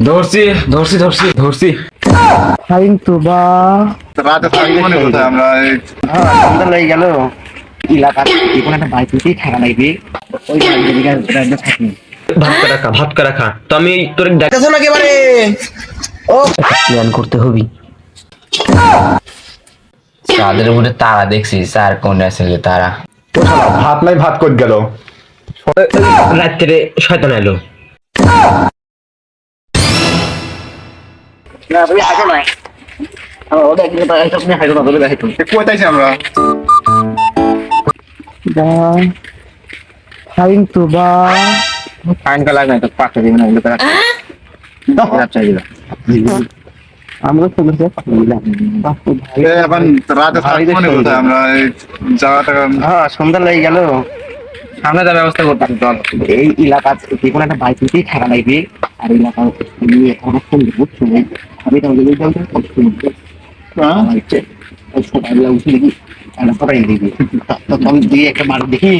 ধরছি ধরছি ধরছি ধরছি। ফাইন তো বা রাতে থাকি মনে কোথায় আমরা সন্ধ্যা লেগে গেল। এলাকার যে কোনো একটা বাড়িতেই থাকা লাগবে। ওই বাড়িতে থাকি। ভাত করা খা তো আমি তোর দেখতেছো না একেবারে ও প্ল্যান করতে হবে। চাঁদের উপরে তারা দেখছি স্যার কোন আসলে তারা ভাত নাই ভাত কই গেল। রাত্রে শয়তান এলো। না তুমি হাঁটো না। ওটা একদিন তো তুমি হাঁটো না, তুমি হাঁটো। কই তাইছি আমরা ফাইন তো বা ফাইন কা লাগে না তো পাকতে দিবেন না, ওগুলো তো চাই দিলাম। আমরা তো বলতে দিলাম বাপু ভাই। এখন রাতে থাকি মনে কোথায় আমরা জায়গাটা হ্যাঁ সন্ধ্যা লেগে গেল। সামনে যাওয়ার ব্যবস্থা করতেছি চল। এই এলাকার যে কোনো একটা বাড়িতেই থাকা লাগবে। আর এলাকার নিয়ে অনেকক্ষণ বুঝছো আমি তো ওই বলতে সকালবেলা উঠে দেখি একটা সবাই দেখবি তখন দিয়ে একটা বাড়ি দেখি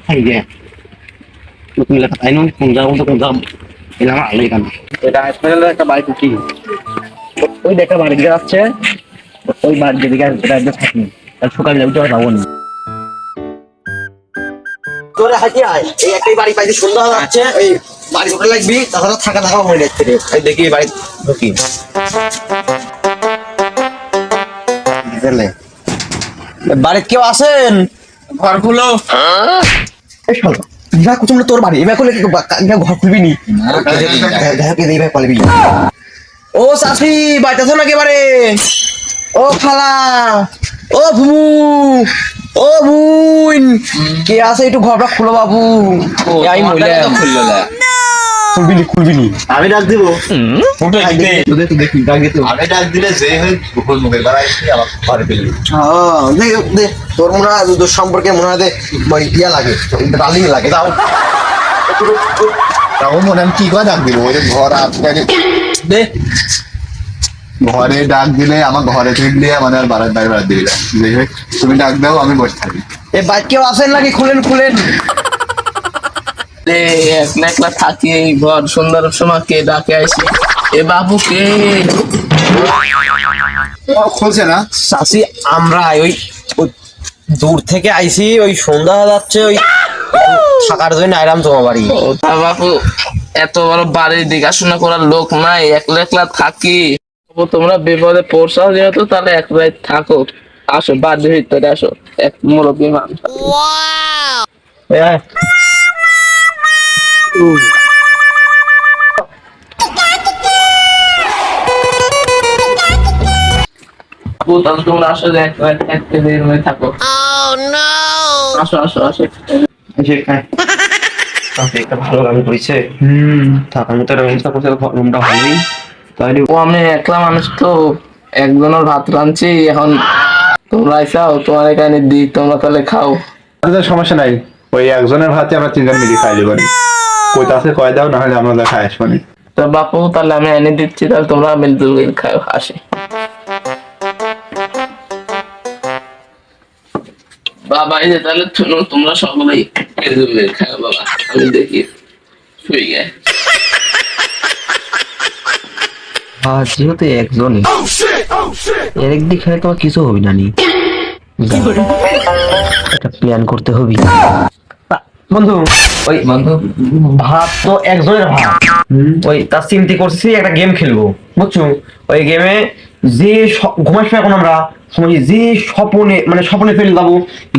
খাই যায় নতুন এলাকা তাই নয় কোন যাবো তো কোন যাবো এলাকা আলো এখানে এটা হাসপাতালে একটা বাড়ি উঠি ওই একটা বাড়ি দিকে যাচ্ছে ওই বাড়ি যেদিকে থাকি তার সকালে উঠে যাবো না তোরে হাঁটি আয় এই একটাই বাড়ি পাইতে সুন্দর যাচ্ছে এই বাড়ি উঠে লাগবি তাছাড়া থাকা থাকা হয়ে যাচ্ছে রে এই দেখি বাড়ি ঢুকি বাড়িতে কেউ আছেন ঘর খুলো তোর বাড়ি এবার খুলে ঘর খুলবি নি পালবি ও চাষি বাড়িতে আছো নাকি এবারে ও খালা ও ভুমু ও বুন কে আছে একটু ঘরটা খুলো বাবু আমি মহিলা খুললো না খুলবি নি আমি ডাক দিব আমি ডাক দিলে যে হয় গোপন মুখের দ্বারা এসে আমার ঘরে পেলি তোর মনে হয় তোর সম্পর্কে মনে হয় ইয়া লাগে ডালিং লাগে যাও তাও মনে আমি কি করে ডাক দিব ওই যে ঘর আজকে দে ঘরে ডাক দিলে আমার ঘরে থাকলে মানে আর বাইরে বাড়ি দিবি না যাই হোক তুমি ডাক দাও আমি বসে থাকি এ বাইক কেউ আসেন নাকি খুলেন একলা থাকি এই ঘর সুন্দর সময় কে ডাকে আসি এ বাবু কে খুলছে না চাষি আমরা ওই দূর থেকে আইছি ওই সন্ধ্যা যাচ্ছে ওই থাকার জন্য আইলাম তোমার বাড়ি ও তা বাবু এত বড় বাড়ির দেখাশোনা করার লোক নাই একলা একলা থাকি তোমরা বিপদে পড়ছাও যেহেতু তাহলে একলাই থাকো আসো বাড়ির ভিতরে আসো এক মুরব্বী মানুষ তাহলে তোমরা আসো যে একটা রুমে থাকো আসো আসো আসো একটা ভালো গান করেছে থাকার মতো একটা ব্যবস্থা করছে রুমটা ভালোই তাহলে ও আমি একলা মানুষ তো একজনের ভাত রাঁধছি এখন তোমরা চাও তোমার এখানে দিই তোমরা তাহলে খাও তাহলে সমস্যা নাই ওই একজনের ভাতে আমরা তিনজন মিলে খাই দেবো কইতা আছে কয় দাও না হলে আমরা খাই আসবো না তো বাপু তাহলে আমি এনে দিচ্ছি তাহলে তোমরা মিলজুল খাও আসি বাবা এই যে তাহলে শুনো তোমরা সকলেই মিলজুল খাও বাবা আমি দেখি শুয়ে গে যেহেতু একজনই এর একদিক খেলে তোমার কিছু হবে না নি একটা প্ল্যান করতে হবে বন্ধু ওই বন্ধু ভাত তো একজনের ভাত ওই তার চিন্তা করছি একটা গেম খেলবো বুঝছো ওই গেমে যে ঘুমাস এখন আমরা সময় যে স্বপনে মানে স্বপনে ফেলে যাবো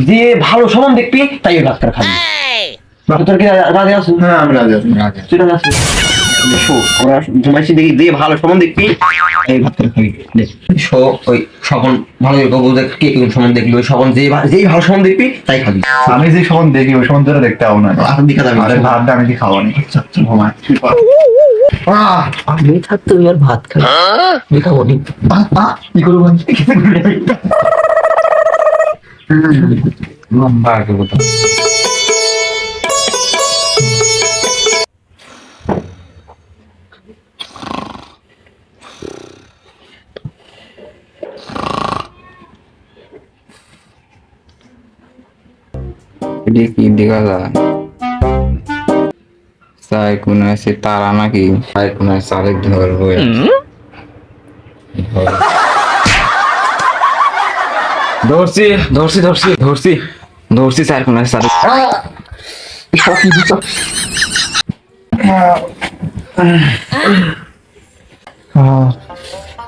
যে ভালো স্বপন দেখবি তাই ওই ভাতটা খাবি তোর কি রাজি আছো হ্যাঁ আমি রাজি আছি তুই রাজি আছিস আমরা ঘুমাইছি দেখি যে ভালো স্বপন দেখবি এই ভাতটা খাবি ওই স্বপন ভালো বলতে কে কোন স্বপন দেখলি ওই স্বপন যেই ভালো স্বপন দেখবি তাই খাবি আমি যে সমান দেখি ওই সমান ধরে দেখতে হবো না এখন দেখা যাবে আরে ভাতটা আমি কি খাওয়ানি ঘুমায় আমি থাকতে আর ভাত খাই দেখাবো নি কি করবো লম্বা আগে কথা কি দেখা যায় চাই কোন আছে তারা নাকি চাই কোন আছে আরেক ধরবো ধরছি ধরছি ধরছি ধরছি ধরছি চাই কোন আছে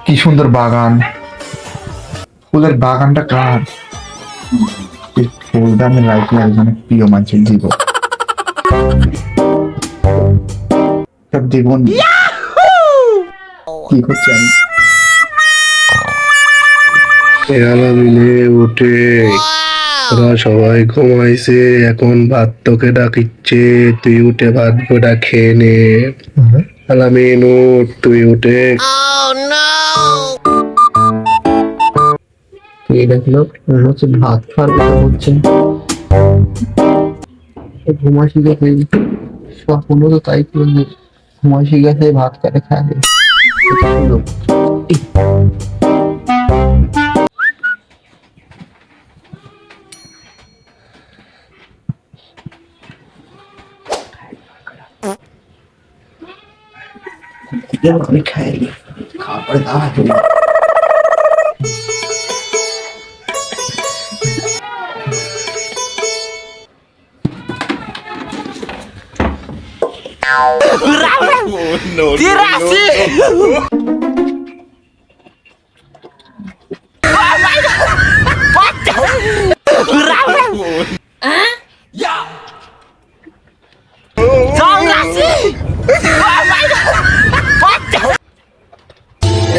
কি সুন্দর বাগান, ফুলের বাগানটা কার? এই ফুলটা আমি রাখলে একজনের প্রিয় মানুষের দিব, সব জীবন কি করছি আমি? পেয়ালা মিলে উঠে ওরা সবাই ঘুমাইছে, এখন ভাত তোকে ডাকিচ্ছে, তুই উঠে ভাত গোটা খেয়ে নে। আলামিন উঠ, তুই উঠে। কে দেখলো? মনে হচ্ছে ভাত খাওয়ার কথা বলছে। ঘুমাসি গেছে, স্বপ্ন তো তাই করবে, ঘুমাসি গেছে ভাত করে খাবে। আমি খাইনি, খাওয়ার পরে দাওয়া দিল।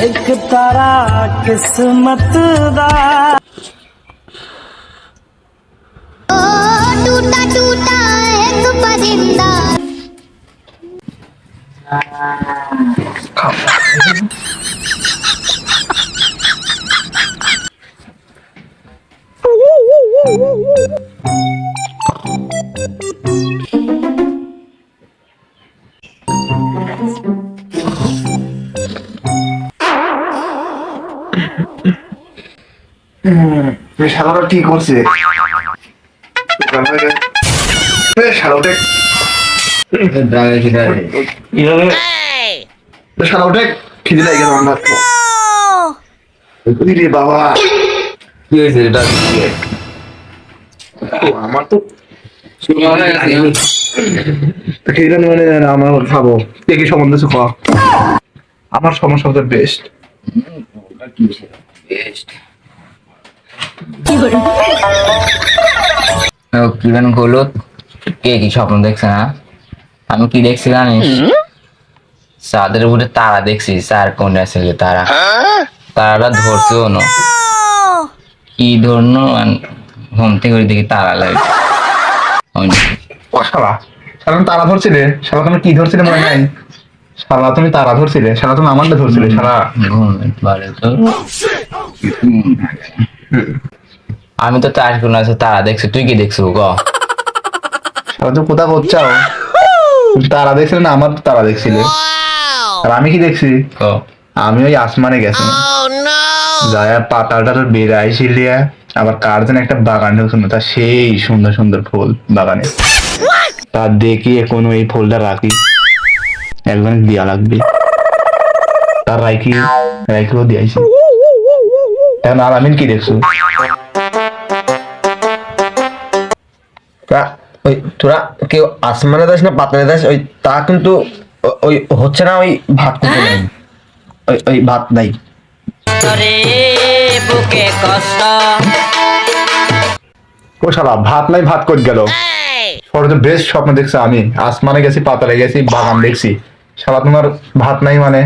एक तारा किस्मत दा टूटा टूटा एक परिंदा শালাটা ঠিক করছে, শালাটা খিদে লাগে গেছে আমার। রে বাবা, কি হয়েছে এটা আমার তো খিদে মানে আমার খাবো। কে কি সম্বন্ধে খাওয়া আমার সমস্যা হচ্ছে বেস্ট। কিভাবে করলো? কে কি স্বপ্ন দেখছে না? আমি কি দেখছি জানিস? চাঁদের উপরে তারা দেখছি, চার কোন আছে তারা, তারাটা ধরছেও না, কি ধরনো ঘুম থেকে করে দেখি তারা লাগে। ও শালা, শালা তুমি তারা ধরছিলে? শালা তুমি কি ধরছিলে মনে নাই? শালা তুমি তারা ধরছিলে? শালা তুমি আমারটা ধরছিলে? শালা ঘুম পারে তো। আমি তো চার কোন আছে তারা দেখছি, তুই কি দেখছো গ? শালা তুমি কোথা করছাও? তারা দেখছিলে না আমার তারা দেখছিলে? আর আমি কি দেখছি? ক আমি ওই আসমানে গেছি, যায় পাতাটা তোর বেড়ে আইসিলি, আবার কার যেন একটা বাগান ঢুকছিল, তা সেই সুন্দর সুন্দর ফুল বাগানে, তা দেখি এখন এই ফুলটা রাখি, একজন দিয়া লাগবে, তার রাইকিও দিয়েছি। এখন আলামিন কি দেখছো? ওই তোরা কেউ আসমানে যাস না পাতালে যাস, ওই তা কিন্তু ওই হচ্ছে না, ওই ভাত করতে নাই, ওই ভাত নাই। ও শালা ভাত নাই, ভাত কই গেল? সবচেয়ে বেস্ট স্বপ্ন দেখছি আমি, আসমানে গেছি, পাতালে গেছি, বাগান দেখছি, শালা তোমার ভাত নাই মানে?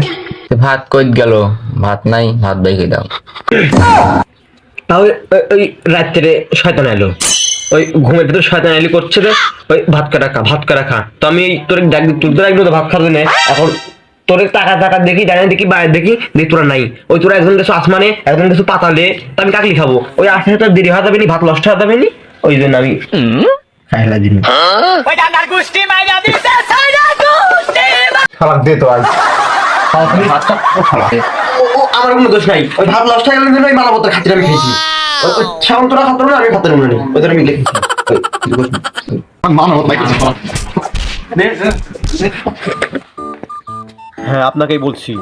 ভাত কই গেল? ভাত নাই, ভাত দেখে দাও। তাহলে ওই রাত্রে শয়তান এলো, ওই ঘুমের ভিতরে শয়তান এলি করছে রে, ওই ভাত কাটা খা। তো আমি তোর একদম ভাত খাবি না, এখন তোর টাকা দেখি, ডাইনে দেখি, বাইরে দেখি, তোরা নাই। ওই তোরা একজন গেছো আসমানে, একজন গেছো পাতালে, তো আমি কাকলি খাবো। ওই আসতে তো দেরি হয়ে যাবে নি, ভাত নষ্ট হয়ে যাবে নি, ওই জন্য আমি খাইলা দিন। শালা দে তো আজ আমার কোনো দোষ নাই, ওই ভাত নষ্ট হয়ে গেল জন্য ওই মালাপত্র খাতির আমি খেয়েছি। সেমন তোরা খাতো না, আমি খাতের মনে নেই, ওই জন্য আমি লিখেছি। মানব হ্যাঁ আপনাকেই বলছি,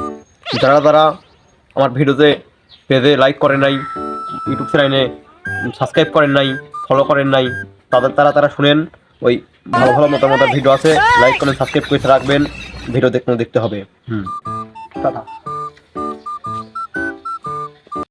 যারা যারা আমার ভিডিওতে পেজে লাইক করেন নাই, ইউটিউব চ্যানেলে সাবস্ক্রাইব করেন নাই, ফলো করেন নাই, তারা শুনেন, ওই ভালো ভালো মতামতের ভিডিও আছে, লাইক করেন, সাবস্ক্রাইব করে রাখবেন, ভিডিও দেখতে হবে। টাটা।